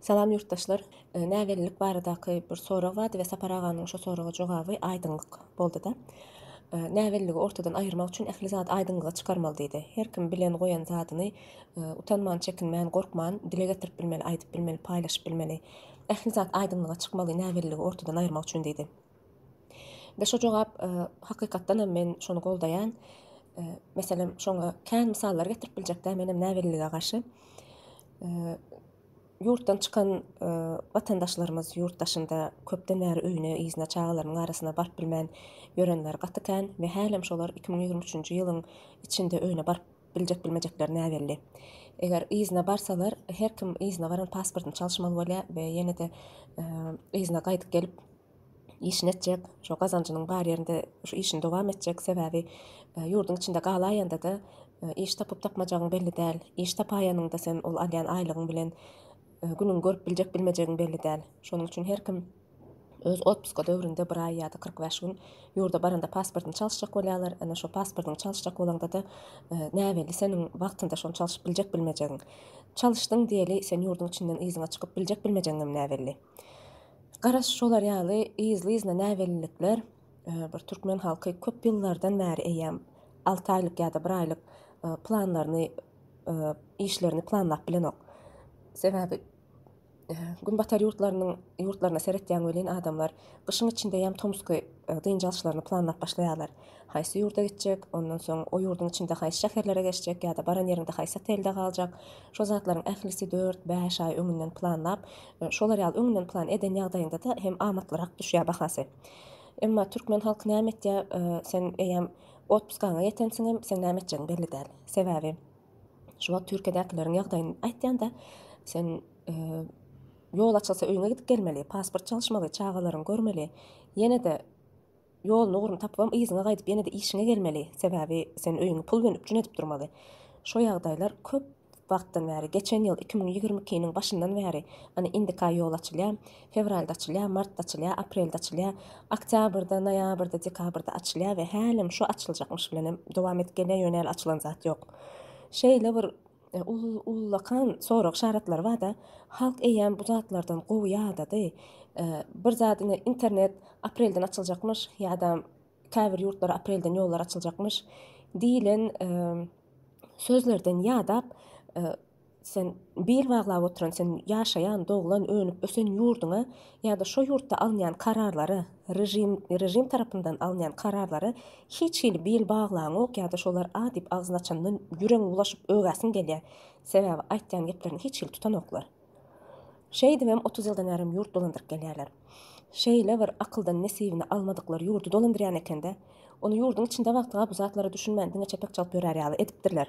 Salam yurttaşlar. Näwellik baradaky bir sorag bady we Sapar aganyň şo soraga jogaby aýdynlyk boldy da. Näwelligi ortadan aýyrmak üçin ähli zat aýdynlyga çykarmaly diýdi. Her kim bilen goýan zadyny utanman, çekinmän, gorkman, dile getirip bilmeli, aýdyp bilmeli, paýlaşyp bilmeli. Ähli zat aýdynlyga çykmaly näwelligi ortadan aýyrmak üçin diýdi. De şo jogap hakykatdan men şonu goldaýan. Meselem şoňa kän misallar getirip biljekde menem näwellige gaşy. Yurtdan çıkan vatandaşlarımız yurttaşında köpden bäri öýüne, izine, çağalaryň arasyna barp bilmän ýörenler gatykan we hälem şolar 2023-nji ýylyň içinde öýüne barp biljek bilmejekler näwelli. Eger izine barsalar, her kim izine baran pasportyny çalyşmaly bolýar we ýene de izine gaýdyp gelip işini etjek, şo gazanjynyň bar ýerinde şu işini dowam etjek. Sebäbi ýurdun içinde galaýanda da iş tapyp tapmajagyň belli däl. İş tapaýanyňda sen ol alýan aýlygyň bilen günün görüp biljek bilmejegiň belli däl. Şonuň üçin her kim öz otpuska döwründe bir aý ýa-da 45 gün ýurda baranda pasportyny çalyşjak bolýarlar. Ana şo pasportyny çalyşjak bolanda da näweli seniň wagtynda şonu çalyşyp biljek bilmejegiň. Çalyşdyň diýeli sen ýurdun içinden iziňe çykyp biljek bilmejegiň näwelli. Garaş şolar ýaly izli-izne näwellikler bir türkmen halky köp ýyllardan bäri eýem 6 aýlyk ýa-da 1 aýlyk planlaryny, işlerini planlap bilen ok. Sebäbi gün batar yurtlaryna seretýän welin adamlar gyşyň içinde ýam Tomsky dynjalşylaryny planlap başlaýarlar. Haýsy ýurda gitjek, ondan soň o ýurdun içinde haýsy şäherlere geçjek ýa-da baran ýerinde haýsy otelde galjak. Şo zatlaryň ählisi 4-5 aý öňünden planlap, şolar ýaly öňünden plan eden ýagdaýynda da hem amatlyrak düşýär bahasy. Emma türkmen halky näme etýär, sen eýem otpuskaňa ýetensiňem, sen näme etjegiň belli däl. Sebäbi şu wagt Türkiýedäkileriň ýagdaýyny aýtýanda sen yol açılsa öýüňe gidip gelmeli, pasport çalyşmaly, çağalaryň görmeli. Ýene de ýoluny ugruny tapam iziňe gaýdyp ýene de işiňe gelmeli. Sebäbi sen öýüňe pul gönüp jünedip durmaly. Şo ýagdaýlar köp wagtdan bäri, geçen ýyl 2022-niň başyndan bäri, ana indika ýol açylýar, fevralda açylýar, martda açylýar, aprelde açylýar, oktýabrda, noýabrda, dekabrda açylýar we hälem şo açyljakmyş bilen dowam edip gelen ýönel açylan zat ýok. Şeýle bir ullakan soraq şaratlar var da halk eýem bu zatlardan goýýardy. Bir zadyny internet aprelden açyljakmyş ýa-da käbir ýurtlara aprelden ýollar açyljakmyş diýilen sözlerden ýadap sen bir baglap oturan, sen ýaşaýan, doglan, önüp ösen ýurduňa ýa-da şo ýurtda alınýan kararlary, rejim tarapyndan alınýan kararlary hiç hili bil baglaň ok ýa-da şolar adyp agzyny açandan ýüregiň ulaşyp ögäsiň gelýär. Sebäbi aýtýan geplerini hiç hili tutan oklar. Şeýdi hem 30 ýyldan bäri ýurt dolandyryp gelýärler. Şeýle bir akyldan nesibini almadyklar ýurdu dolandyrýan ekende, onu ýurdun içinde wagtga bu zatlara düşünmän diňe çepek çalyp ýörer ýaly edipdirler.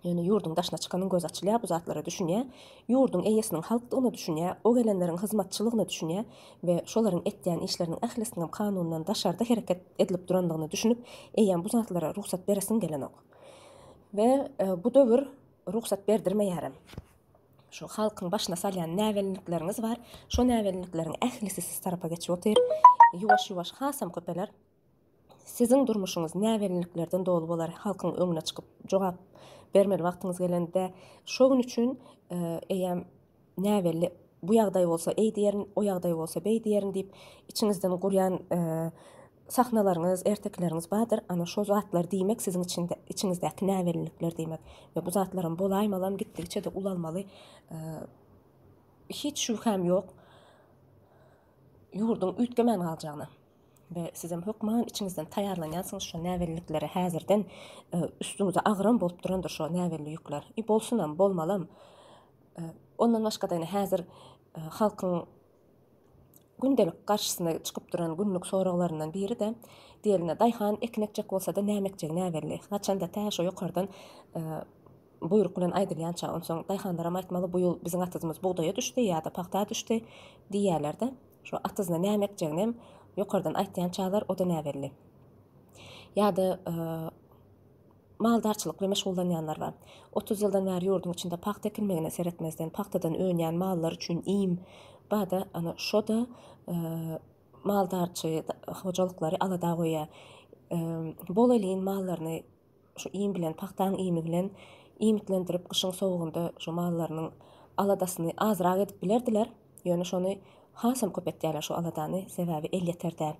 Yani ýurdun daşyna çykanyň göz açylýar, bu zatlara düşünýär, ýurdun eýesiniň halkdygyny düşünýär, o gelenleriň hyzmatçylygyny düşünýär we şolaryň etýän işleriniň ählisiniň kanundan daşarda hereket edilip durandygyny düşünüp, eýem bu zatlara ruhsat beresiň gelen ok. We bu döwür ruhsat berdirmeýärem. Şu halkyň başyna salýan näwellikleriniz bar, şo näwellikleriň ählisi siz tarapa geçip otyr. Ýuwaş-ýuwaş hasam köpeler. Siziň durmuşyňyz näwelliklerden dolu bolar, halkyň öňüne çykyp jogap bermeli wagtyňyz gelende. Şo gün üçin eýem näwelli bu ýagdaý bolsa eý diýerin, o ýagdaý bolsa beý diýerin diýip içiňizden gurýan sahnalaryňyz, ertekleriniz badyr. Ana şo zatlar diýmek siziň içiňizdäki näwellikler diýmek. Ve bu zatlaryň bolaýmalam gitdikçe de ulalmaly. Hiç şüphem ýok. Ýurdun üýtgemän galjagyna. Ve sizem hökman içinizden taýarlanýansyňyz şo näwelliklere häzirden üstüňize agyran bolup durandyr şo näwelli ýükler. Bolsunam, bolmalam. Ondan başga da häzir halkyň gündelik garşysyna çykyp duran günlük soraglaryndan biri de diýeline daýhan eknekjek bolsa da nämekjek näwelli. Haçanda tä şo ýokardan buyruk bilen aýdylýança, onsoň daýhanlara aýtmaly bu ýyl biziň atyzymyz buğdaýa düşdi ýa-da paxta düşdi diýýärler de. Şo atyzyna nämekjeginem ýokardan aýtýançalar o da näwelli. Ýa-da maldarçylyk we meşgullanýanlar bar. 30 ýyldan bäri ýurdun içinde paxta ekilmegine seretmezden paxtadan öňýän mallar üçin iým bada ana şo da maldarçy hojalyklary alada goýýar. Bol elin mallaryny şu iým bilen paxtaň iými bilen iýmitlendirip gyşyň sowugunda şu mallarynyň aladasyny azraak edip bilerdiler. Ýöne şonu hasam köp etdiler şu aladany, sebäbi el ýeter.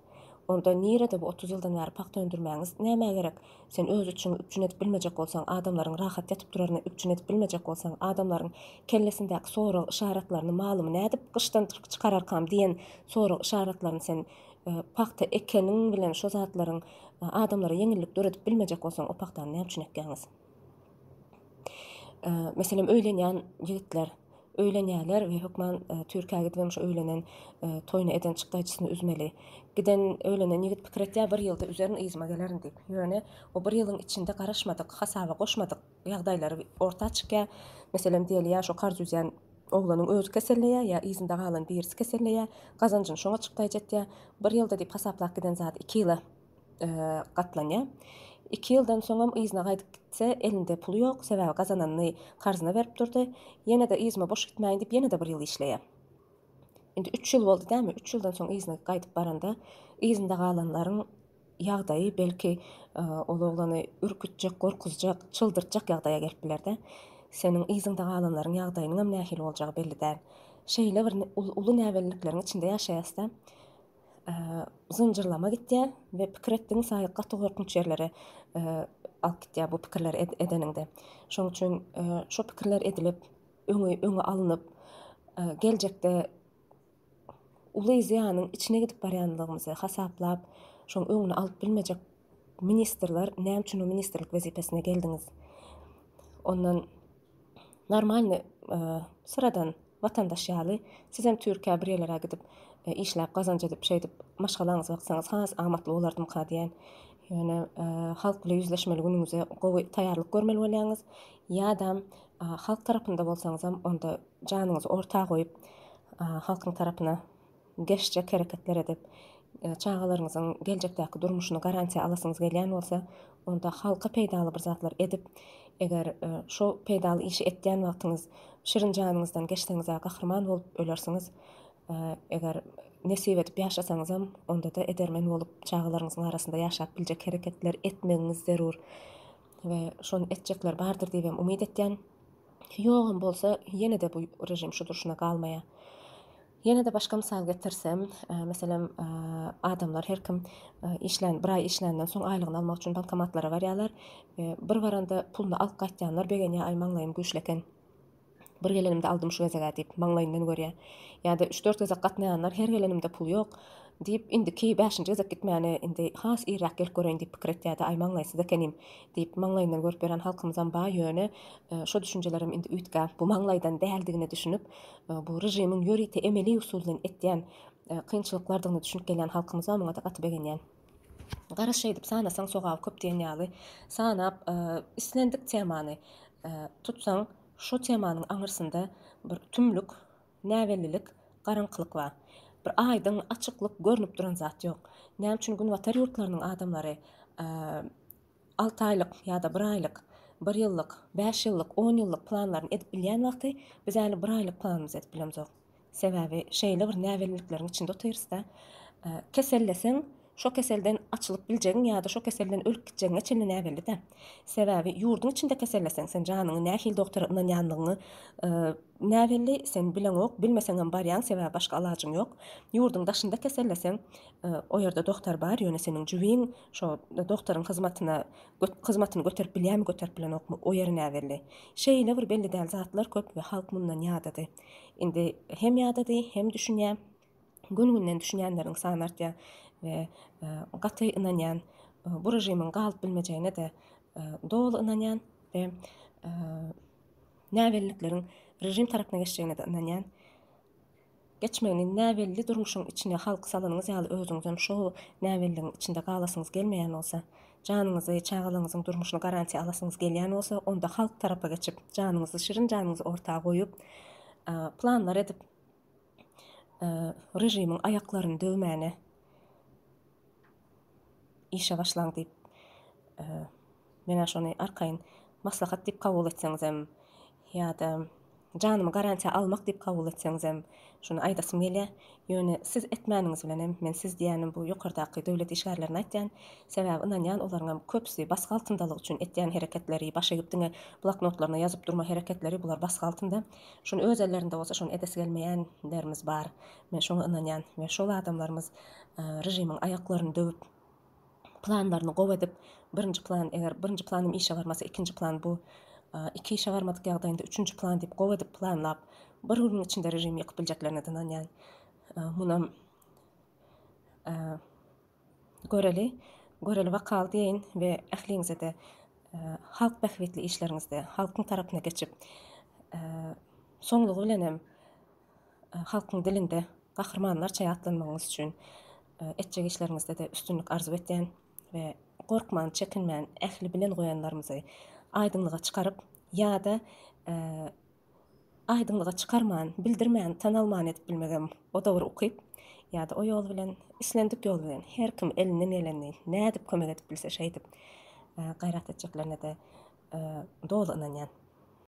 Onda nirede bu 30 ýyldan bäri pak döndürmäňiz näme gerek? Sen öz üçin üpjün edip bilmejek bolsaň, adamlaryň rahat ýatyp duraryny üpjün edip bilmejek bolsaň, adamlaryň kellesindäki sorak işaretlerini malumy nädip gyşdan çykararkam diýen sorak işaretlerini sen pakta ekeniň bilen şo zatlaryň adamlara ýeňillik döredip bilmejek bolsaň, o pakdan näme üçin ekýäňiz? Meselem öýlenýän ýigitler, öýlenýärler we hukman Türkiýe gidip şu öýlenen toýna eden çykdaýçysyny üzmeli. Giden öýlenen ýigit pikir etýär, bir ýylda üzerini izma gelerin diýip. Ýöne o bir ýylyň içinde garaşmadyk, hasaba goşmadyk ýagdaýlary orta çykýar. Meselem diýelýär, şo karjy üzýän oglanyň özü keselleýär ýa izinde galan dirisi keselleýär, gazanjyny şoňa çykdaýjatýar. Bir ýylda diýip hasaplap giden zat 2 ýyla gatlanýar. 2 ýyldan soňam izine gaýdyp gitse, elinde puly ýok, sebäbi gazananyny karzyna berip durdy. Ýene de izime boş gitmäýin diýip ýene de bir ýyl işleýär. Indi 3 ýyl boldy dämi? 3 ýyldan soň izine gaýdyp baranda, izinde galanlaryň ýagdaýy belki ol oglany ürkütjek, gorkuzjak, çıldyrtjak ýagdaýa gelip biler-de. Senin izinde galanlaryň ýagdaýynyň hem nähili boljagy belli däl. Şeýle bir uly näwellikleriň içinde ýaşaýasda zynjyrlama gitýär we pikir etdiň saýy gaty gorkunç ýerlere alyp gitýär bu pikirler edeninde. Şoň üçin şo pikirler edilip, öňe alınıp, geljekde uly ziýanyň içine gidip barýanlygymyzy hasaplap, şoň öňüne alyp bilmejek ministrler näme üçin o ministrlik wezipesine geldiňiz? Ondan normalny sıradan vatandaş ýaly siz hem Türkiýe bir ýerlere gidip işläp gazanç edip şey edip maşgalaňyz baksaňyz has amatly bolardym ka diýen. Ýöne halk bilen yüzleşmeli günüňize gowy taýýarlyk görmeli bolýaňyz. Ýa-da halk tarapynda bolsaňyz hem onda janyňyzy ortağa goýup halkyň tarapyna geçjek hereketler edip çağalaryňyzyň geljekdäki durmuşyny garantiýa alasyňyz gelýän bolsa, onda halka peýdaly bir zatlar edip, eger şo peýdaly işi etdiýän wagtyňyz şirin janyňyzdan geçdiňizde gahrman bolup ölersiňiz, eger nesip edip ýaşasaňyz hem onda da edermen bolup çağalaryňyzyň arasynda ýaşap biljek hereketler etmegiňiz zerur we şonu etjekler bardyr diýip umyt etýän. Ýogam bolsa ýene de bu rejim şu duruşuna galmaýar. Ýene de başga mysal getirsem, meselem adamlar her kim işlen, bir ay işlenden soň aýlygyny almak üçin bankomatlara barýarlar. Bir baranda pulny alyp gaýtýanlar, begenä ay maňlaýym güýçleken. Bir gelenimde aldım şu gezege diýip maňlaýyndan görýär. Ýa-da 3-4 gezek gatnaýanlar her gelenimde pul ýok diýip indiki 5-nji gezek gitmäni indi has ýerek gelip göreň diýip pikir etýär-de, ay maňlaýsy ekenim diýip maňlaýyndan görüp beren halkymyzdan ba ýöne şo düşünjelerim indi üýtgän bu maňlaýdan däldigini düşünüp bu rejimiň ýörite emeli usulyny etdiýän kynçylyklardygyny düşünüp gelýän halkymyza muňa da gaty begenýän. Garaş edip sanasaň sogaw köp diýen ýaly sanap islendik temany tutsaň şo temanyň aňyrsynda bir tümlük, näwellilik, garaňkylyk bar. Bir aýdyň açyklyk görnüp duran zat ýok. Näme üçin gün watar ýurtlarynyň adamlary 6 aýlyk ýa-da 1 aýlyk, 1 ýyllyk, 5 ýyllyk, 10 ýyllyk planlaryny edip bilýän wagty biz äli 1 aýlyk planymyzy edip bilemzok. Sebäbi şeýle bir näwellikleriň içinde otyrsda keselleseň şo keselden açılıp biljegin ýa-da şo keselden ölüp gitjegiňe çenli näwelli de. Sebäbi ýurduň içinde keselleseň sen janyňy nähil doktora ynanýanlygyny näwelli sen bilen ok, bilmeseň hem barýan, sebäbi başga alajyň ýok. Ýurduň daşynda keselleseň o ýerde doktor bar, ýöne seniň jübiň şo doktoryň hyzmatyny göterip bilýärmi, göterip bilen okmy, o ýer näwelli. Şeýle bir belli däl zatlar köp we halk mundan ýadady. Indi hem ýadady, hem düşünýär. Gün-günden düşünýänleriň sany artýar we gaty ynanýan, bu rejimiň galyp bilmejegine de dogly ynanýan we näwellikleriň rejim tarapyna geçjegine de ynanýan. Geçmegini näwelli durmuşyň içine halk salanyňyz ýaly özüňiz hem şo näwelligiň içinde galasyňyz gelmeýän bolsa, janyňyzy, çağalaryňyzyň durmuşyny garantiýa alasyňyz gelýän bolsa, onda halk tarapy geçip, janyňyzy şirin, janyňyzy ortağa goýup, planlar edip rejimiň aýaklaryny döwmäni işe başlaň diýip mena şonu arkaýyn maslahat diýip kabul etseňiz hem ýa-da Canymı garantiya almak diýip kabul etseňizem şunu aýdasym gelýär. Ýöne siz etmäniňiz bilen hem men siz diýänim bu ýokardaky döwlet işgärlerini aýtýan. Sebäbi ynanýan olaryň köpüsi baskı altyndalyk üçin etýän hereketleri, başa gipdiňe bloknotlaryna ýazyp durma hereketleri bular baskı altynda. Şunu öz ellerinde bolsa şunu edesi gelmeýänlerimiz bar. Men şoňa ynanýan we şol adamlarymız rejimiň aýaklaryny döwüp planlaryny gow edip birinji plan eger birinji planym işe barmasa ikinji plan bu iki işe barmadyk ýagdaýynda üçüncü plan diýip gow edip planlap bir günüň içinde rejim ýykyp biljeklerine ynanýan. Munam göreli wakal diýin we ähliňize de halk bähwetli işleriňizde halkyň tarapyna geçip soňlugy bilen hem halkyň dilinde gahrmanlarça ýatlanmagyňyz üçin etjek işleriňizde de üstünlük arzu etýän we gorkman, çekinmän, ähli bilen goýanlarymyzy aýdynlyga çykaryp ýa-da aýdynlyga çykarman, bildirmän, tanalman edip bilmegem o dogry ukyp ýa-da o ýol bilen islendik ýol bilen her kim elinden geleni nädip kömek edip bilse şeýdip gaýrat etjeklerine de dolu ynanýan.